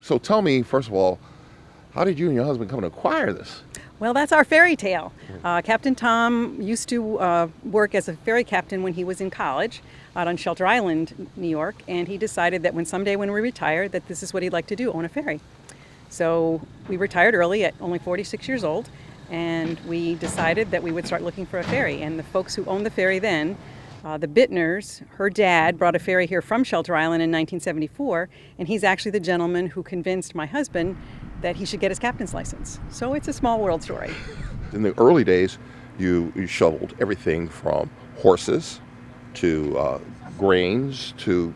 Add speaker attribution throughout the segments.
Speaker 1: So tell me, first of all, how did you and your husband come to acquire this?
Speaker 2: Well, that's our fairy tale. Captain Tom used to work as a ferry captain when he was in college out on Shelter Island, New York, and he decided that someday when we retired that this is what he'd like to do, own a ferry. So we retired early at only 46 years old, and we decided that we would start looking for a ferry. And the folks who owned the ferry then, the Bittners, her dad brought a ferry here from Shelter Island in 1974, and he's actually the gentleman who convinced my husband that he should get his captain's license. So it's a small world story.
Speaker 1: In the early days, you shoveled everything from horses to grains to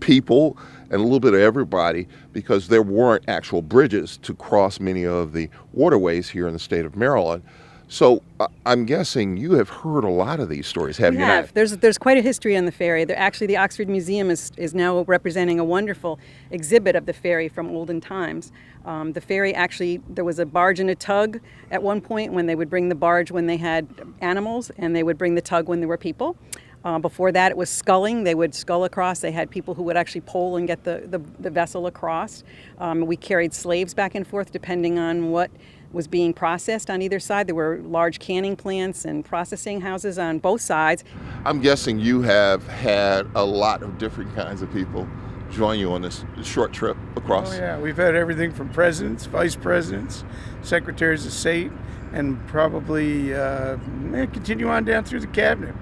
Speaker 1: people and a little bit of everybody, because there weren't actual bridges to cross many of the waterways here in the state of Maryland. So I'm guessing you have heard a lot of these stories, have you not?
Speaker 2: There's quite a history on the ferry. Actually, the Oxford Museum is now representing a wonderful exhibit of the ferry from olden times. The ferry actually, there was a barge and a tug at one point when they would bring the barge when they had animals, and they would bring the tug when there were people. Before that, it was sculling. They would scull across. They had people who would actually pole and get the vessel across. We carried slaves back and forth depending on what was being processed on either side. There were large canning plants and processing houses on both sides.
Speaker 1: I'm guessing you have had a lot of different kinds of people join you on this short trip across.
Speaker 3: Oh yeah, we've had everything from presidents, vice presidents, secretaries of state, and probably continue on down through the cabinet.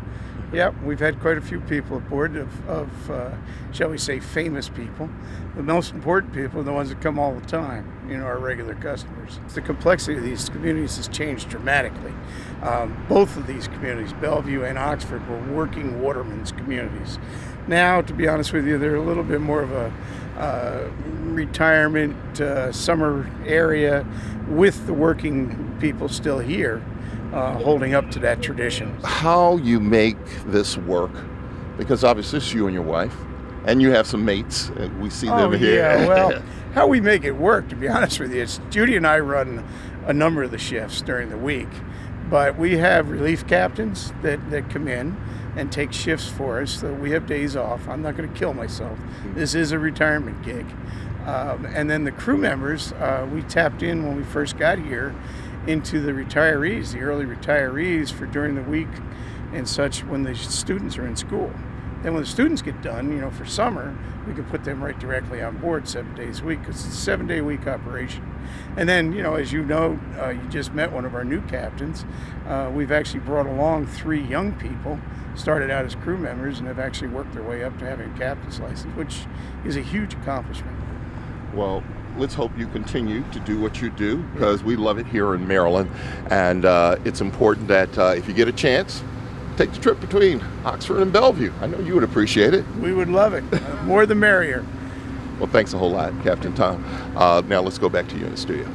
Speaker 3: Yep, we've had quite a few people aboard of shall we say, famous people. The most important people are the ones that come all the time, our regular customers. The complexity of these communities has changed dramatically. Both of these communities, Bellevue and Oxford, were working watermen's communities. Now, to be honest with you, they're a little bit more of a retirement summer area with the working people still here. Holding up to that tradition.
Speaker 1: How you make this work, because obviously it's you and your wife, and you have some mates, and we see them here.
Speaker 3: Yeah, well, how we make it work, to be honest with you, it's Judy and I run a number of the shifts during the week, but we have relief captains that come in and take shifts for us, so we have days off. I'm not going to kill myself. This is a retirement gig. And then the crew members, we tapped in when we first got here into the retirees, the early retirees for during the week and such when the students are in school. Then when the students get done, for summer, we can put them right directly on board 7 days a week because it's a 7-day-week operation. And then, as you know, you just met one of our new captains. We've actually brought along 3 young people, started out as crew members, and have actually worked their way up to having a captain's license, which is a huge accomplishment.
Speaker 1: Well, let's hope you continue to do what you do, because we love it here in Maryland, and it's important that if you get a chance, take the trip between Oxford and Bellevue. I know you would appreciate it.
Speaker 3: We would love it. More the merrier.
Speaker 1: Well, thanks a whole lot, Captain Tom. Now let's go back to you in the studio.